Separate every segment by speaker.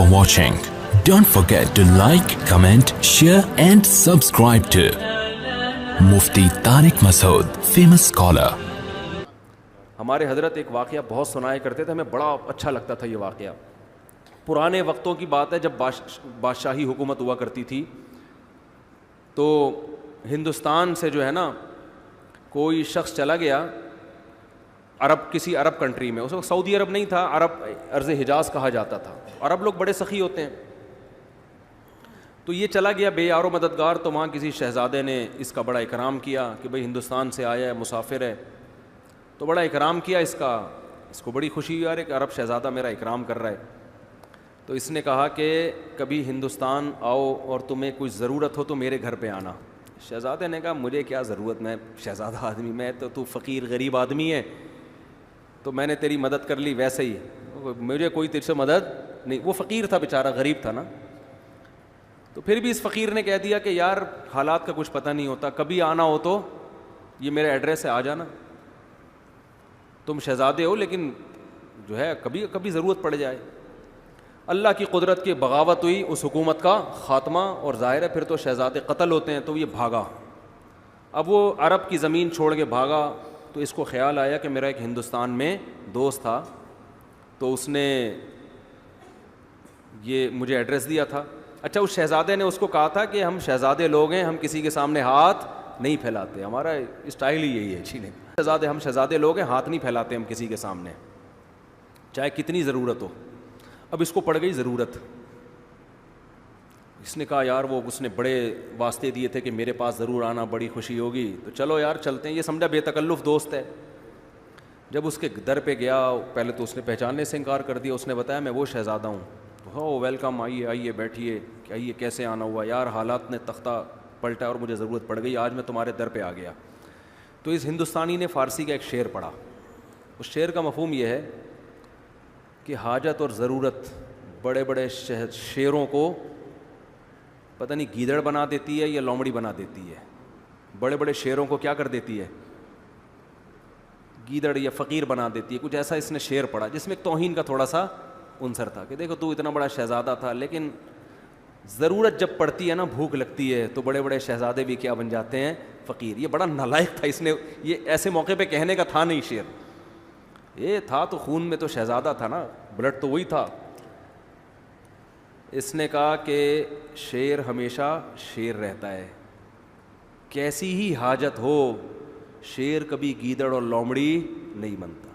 Speaker 1: for watching. Don't forget to like, comment, share and subscribe to Mufti Tariq Masood, famous scholar.
Speaker 2: ہمارے حضرت ایک واقعہ بہت سنایا کرتے تھے, ہمیں بڑا اچھا لگتا تھا یہ واقعہ. پرانے وقتوں کی بات ہے جب بادشاہی حکومت ہوا کرتی تھی, تو ہندوستان سے جو ہے نا کوئی شخص چلا گیا کسی عرب کنٹری میں. اس وقت سعودی عرب نہیں تھا, عرب ارض حجاز کہا جاتا تھا. عرب لوگ بڑے سخی ہوتے ہیں. تو یہ چلا گیا بے یار و مددگار, تو وہاں کسی شہزادے نے اس کا بڑا اکرام کیا کہ بھئی ہندوستان سے آیا ہے, مسافر ہے, تو بڑا اکرام کیا اس کا. اس کو بڑی خوشی ہوئی, یار ایک عرب شہزادہ میرا اکرام کر رہا ہے. تو اس نے کہا کہ کبھی ہندوستان آؤ اور تمہیں کوئی ضرورت ہو تو میرے گھر پہ آنا. شہزادے نے کہا مجھے کیا ضرورت, میں شہزادہ آدمی, میں تو فقیر غریب آدمی ہے, تو میں نے تیری مدد کر لی ویسے ہی, مجھے کوئی تجھ سے مدد نہیں. وہ فقیر تھا بیچارہ, غریب تھا نا. تو پھر بھی اس فقیر نے کہہ دیا کہ یار حالات کا کچھ پتہ نہیں ہوتا, کبھی آنا ہو تو یہ میرے ایڈریس سے آ جانا. تم شہزادے ہو لیکن جو ہے کبھی کبھی ضرورت پڑ جائے. اللہ کی قدرت کی بغاوت ہوئی, اس حکومت کا خاتمہ, اور ظاہر ہے پھر تو شہزادے قتل ہوتے ہیں. تو یہ بھاگا, اب وہ عرب کی زمین چھوڑ کے بھاگا. تو اس کو خیال آیا کہ میرا ایک ہندوستان میں دوست تھا, تو اس نے یہ مجھے ایڈریس دیا تھا. اچھا, اس شہزادے نے اس کو کہا تھا کہ ہم شہزادے لوگ ہیں, ہم کسی کے سامنے ہاتھ نہیں پھیلاتے, ہمارا اسٹائل ہی یہی ہے. ٹھیک ہے, ہم شہزادے لوگ ہیں, ہاتھ نہیں پھیلاتے ہم کسی کے سامنے, چاہے کتنی ضرورت ہو. اب اس کو پڑ گئی ضرورت. اس نے کہا یار وہ اس نے بڑے واسطے دیے تھے کہ میرے پاس ضرور آنا, بڑی خوشی ہوگی, تو چلو یار چلتے ہیں. یہ سمجھا بے تکلف دوست ہے. جب اس کے در پہ گیا, پہلے تو اس نے پہچاننے سے انکار کر دیا. اس نے بتایا میں وہ شہزادہ ہوں. تو ہو ویلکم, آئیے آئیے بیٹھیے, کہ آئیے کیسے آنا ہوا. یار حالات نے تختہ پلٹا اور مجھے ضرورت پڑ گئی, آج میں تمہارے در پہ آ گیا. تو اس ہندوستانی نے فارسی کا ایک شعر پڑھا. اس شعر کا مفہوم یہ ہے کہ حاجت اور ضرورت بڑے بڑے شیروں کو پتہ نہیں گیدڑ بنا دیتی ہے یا لومڑی بنا دیتی ہے. بڑے بڑے شیروں کو کیا کر دیتی ہے, گیدڑ یا فقیر بنا دیتی ہے. کچھ ایسا اس نے شعر پڑھا جس میں ایک توہین کا تھوڑا سا عنصر تھا کہ دیکھو تو اتنا بڑا شہزادہ تھا, لیکن ضرورت جب پڑتی ہے نا, بھوک لگتی ہے, تو بڑے بڑے شہزادے بھی کیا بن جاتے ہیں, فقیر. یہ بڑا نالائق تھا, اس نے یہ ایسے موقع پہ کہنے کا تھا نہیں شعر. یہ تھا تو خون میں تو شہزادہ تھا نا, بلڈ تو وہی تھا. اس نے کہا کہ شیر ہمیشہ شیر رہتا ہے, کیسی ہی حاجت ہو, شیر کبھی گیدڑ اور لومڑی نہیں بنتا.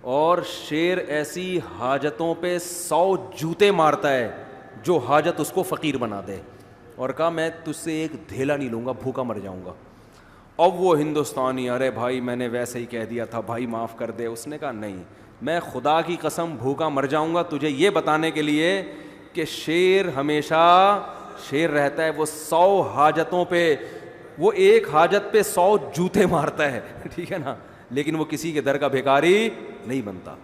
Speaker 2: اور شیر ایسی حاجتوں پہ 100 جوتے مارتا ہے جو حاجت اس کو فقیر بنا دے. اور کہا میں تجھ سے ایک دھیلا نہیں لوں گا, بھوکا مر جاؤں گا. اب وہ ہندوستانی, ارے بھائی میں نے ویسے ہی کہہ دیا تھا, بھائی معاف کر دے. اس نے کہا نہیں, میں خدا کی قسم بھوکا مر جاؤں گا تجھے یہ بتانے کے لیے کہ شیر ہمیشہ شیر رہتا ہے. وہ 100 حاجتوں پہ, وہ ایک حاجت پہ 100 جوتے مارتا ہے, ٹھیک ہے نا, لیکن وہ کسی کے در کا بھیکاری نہیں بنتا.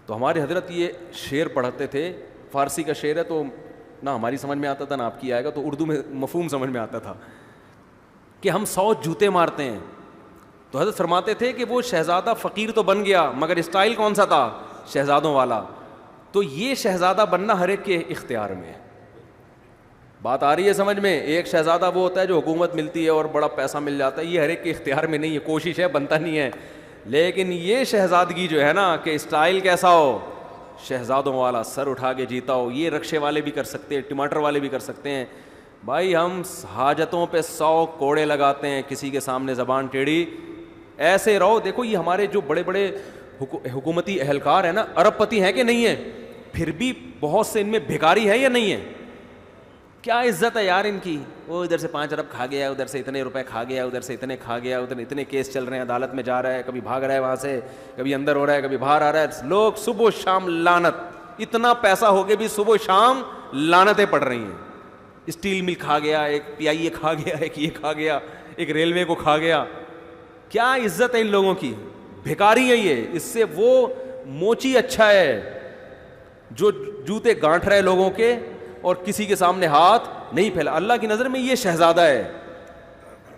Speaker 2: تو ہمارے حضرت یہ شعر پڑھتے تھے. فارسی کا شعر ہے تو نہ ہماری سمجھ میں آتا تھا نہ آپ کی آئے گا, تو اردو میں مفہوم سمجھ میں آتا تھا کہ ہم 100 جوتے مارتے ہیں. تو حضرت فرماتے تھے کہ وہ شہزادہ فقیر تو بن گیا, مگر اسٹائل کون سا تھا, شہزادوں والا. تو یہ شہزادہ بننا ہر ایک کے اختیار میں ہے. بات آ رہی ہے سمجھ میں؟ ایک شہزادہ وہ ہوتا ہے جو حکومت ملتی ہے اور بڑا پیسہ مل جاتا ہے, یہ ہر ایک کے اختیار میں نہیں ہے, کوشش ہے, بنتا نہیں ہے. لیکن یہ شہزادگی جو ہے نا کہ اسٹائل کیسا ہو, شہزادوں والا, سر اٹھا کے جیتا ہو, یہ رکشے والے بھی کر سکتے ہیں, ٹماٹر والے بھی کر سکتے ہیں. بھائی ہم حاجتوں پہ 100 کوڑے لگاتے ہیں, کسی کے سامنے زبان ٹیڑھی, ایسے رہو. دیکھو یہ ہمارے جو بڑے بڑے حکومتی اہلکار ہیں نا, ارب پتی ہیں کہ نہیں ہیں, پھر بھی بہت سے ان میں بھکاری ہے یا نہیں ہے. کیا عزت ہے یار ان کی, وہ ادھر سے 5 ارب کھا گیا, ادھر سے اتنے روپے کھا گیا, ادھر سے اتنے کھا گیا, ادھر اتنے کیس چل رہے ہیں, عدالت میں جا رہا ہے, کبھی بھاگ رہا ہے وہاں سے, کبھی اندر ہو رہا ہے, کبھی باہر آ رہا ہے. لوگ صبح و شام لعنت, اتنا پیسہ ہو کے بھی صبح و شام لعنتیں پڑ رہی ہیں. اسٹیل مل کھا گیا, ایک PIA کھا گیا, ایک یہ کھا گیا, ایک ریلوے کو کھا گیا. کیا عزت ہے ان لوگوں کی, بھکاری ہے یہ. اس سے وہ موچی اچھا ہے جو جوتے گانٹھ رہے لوگوں کے اور کسی کے سامنے ہاتھ نہیں پھیلا. اللہ کی نظر میں یہ شہزادہ ہے.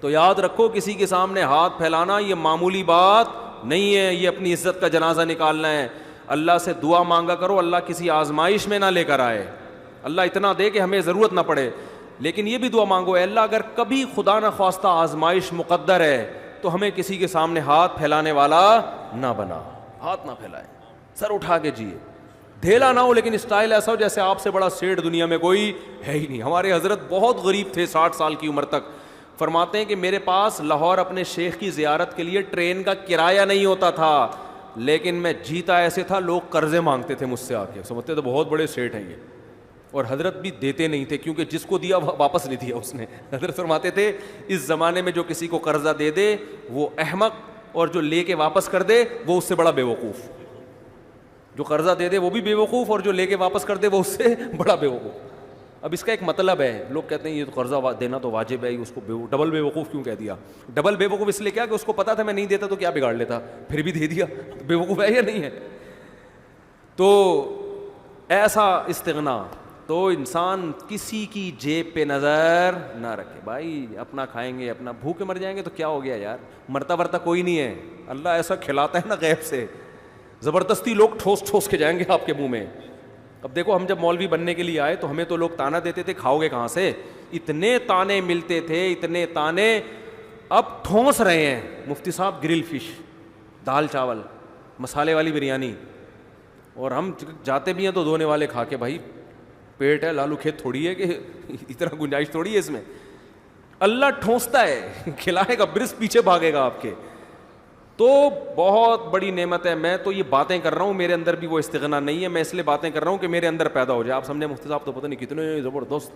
Speaker 2: تو یاد رکھو, کسی کے سامنے ہاتھ پھیلانا یہ معمولی بات نہیں ہے, یہ اپنی عزت کا جنازہ نکالنا ہے. اللہ سے دعا مانگا کرو اللہ کسی آزمائش میں نہ لے کر آئے, اللہ اتنا دے کہ ہمیں ضرورت نہ پڑے. لیکن یہ بھی دعا مانگو, اے اللہ اگر کبھی خدا نہ خواستہ آزمائش مقدر ہے تو ہمیں کسی کے سامنے ہاتھ پھیلانے والا نہ بنا, ہاتھ نہ پھیلائے, سر اٹھا کے جیے, دھیلا نہ ہو لیکن اسٹائل ایسا ہو جیسے آپ سے بڑا سیٹ دنیا میں کوئی ہے ہی نہیں. ہمارے حضرت بہت غریب تھے 60 سال کی عمر تک, فرماتے ہیں کہ میرے پاس لاہور اپنے شیخ کی زیارت کے لیے ٹرین کا کرایہ نہیں ہوتا تھا, لیکن میں جیتا ایسے تھا لوگ قرضے مانگتے تھے مجھ سے آ کے, سمجھتے تھے بہت بڑے سیٹ ہیں یہ, اور حضرت بھی دیتے نہیں تھے کیونکہ جس کو دیا واپس نہیں دیا اس نے. حضرت فرماتے تھے اس زمانے میں جو کسی کو قرضہ دے دے وہ احمق, اور جو لے کے واپس کر دے وہ اس سے بڑا بیوقوف. جو قرضہ دے دے وہ بھی بیوقوف, اور جو لے کے واپس کر دے وہ اس سے بڑا بیوقوف. اب اس کا ایک مطلب ہے, لوگ کہتے ہیں یہ تو قرضہ دینا تو واجب ہے, اس کو ڈبل بیوقوف کیوں کہہ دیا؟ ڈبل بیوقوف اس لیے کیا کہ اس کو پتا تھا میں نہیں دیتا تو کیا بگاڑ لیتا, پھر بھی دے دیا, بیوقوف ہے یا نہیں ہے؟ تو ایسا استغنا, تو انسان کسی کی جیب پہ نظر نہ رکھے. بھائی اپنا کھائیں گے, اپنا بھوکے مر جائیں گے تو کیا ہو گیا یار, مرتا ورتا کوئی نہیں ہے, اللہ ایسا کھلاتا ہے نا غیب سے, زبردستی لوگ ٹھوس ٹھوس کے جائیں گے آپ کے منہ میں. اب دیکھو ہم جب مولوی بننے کے لیے آئے تو ہمیں تو لوگ تانا دیتے تھے کھاؤ گے کہاں سے, اتنے تانے ملتے تھے, اتنے تانے. اب ٹھونس رہے ہیں مفتی صاحب گرل فش, دال چاول, مسالے والی بریانی, اور ہم جاتے بھی ہیں تو دھونے والے کھا کے, بھائی پیٹ ہے لالو کھیت تھوڑی ہے کہ اتنا گنجائش تھوڑی ہے اس میں. اللہ ٹھونستا ہے, کھلائے گا, برس پیچھے بھاگے گا آپ کے. تو بہت بڑی نعمت ہے. میں تو یہ باتیں کر رہا ہوں, میرے اندر بھی وہ استغنا نہیں ہے, میں اس لیے باتیں کر رہا ہوں کہ میرے اندر پیدا ہو جائے. آپ سمجھے مفتی صاحب تو پتہ نہیں کتنے زبردست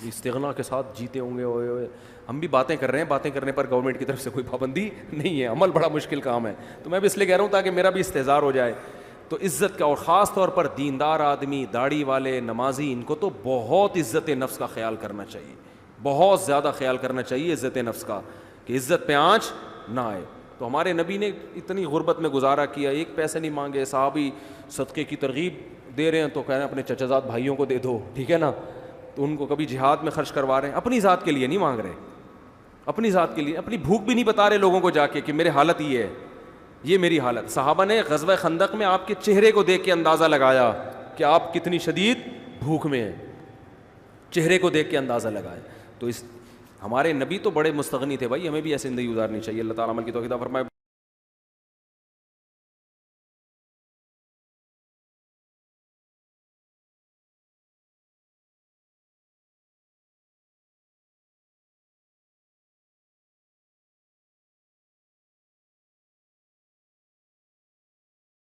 Speaker 2: استغنا کے ساتھ جیتے ہوں گے, ہوئے ہم بھی باتیں کر رہے ہیں, باتیں کرنے پر گورنمنٹ کی طرف سے کوئی پابندی نہیں ہے, عمل بڑا مشکل کام ہے. تو میں بھی اس لیے کہہ رہا ہوں تاکہ میرا بھی استحضار ہو جائے. تو عزت کا, اور خاص طور پر دیندار آدمی, داڑھی والے, نمازی, ان کو تو بہت عزت نفس کا خیال کرنا چاہیے, بہت زیادہ خیال کرنا چاہیے عزت نفس کا, کہ عزت پہ آنچ نہ آئے. تو ہمارے نبی نے اتنی غربت میں گزارا کیا, ایک پیسے نہیں مانگے. صحابی صدقے کی ترغیب دے رہے ہیں تو کہہ رہے ہیں اپنے چچا زاد بھائیوں کو دے دو, ٹھیک ہے نا, تو ان کو کبھی جہاد میں خرچ کروا رہے ہیں, اپنی ذات کے لیے نہیں مانگ رہے, اپنی ذات کے لیے. اپنی بھوک بھی نہیں بتا رہے لوگوں کو جا کے کہ میرے حالت یہ ہے, یہ میری حالت. صحابہ نے غزوہ خندق میں آپ کے چہرے کو دیکھ کے اندازہ لگایا کہ آپ کتنی شدید بھوک میں ہیں, چہرے کو دیکھ کے اندازہ لگایا. تو اس ہمارے نبی تو بڑے مستغنی تھے بھائی, ہمیں بھی ایسی زندگی گزارنی چاہیے. اللہ تعالیٰ عمل کی توفیق عطا فرمائے.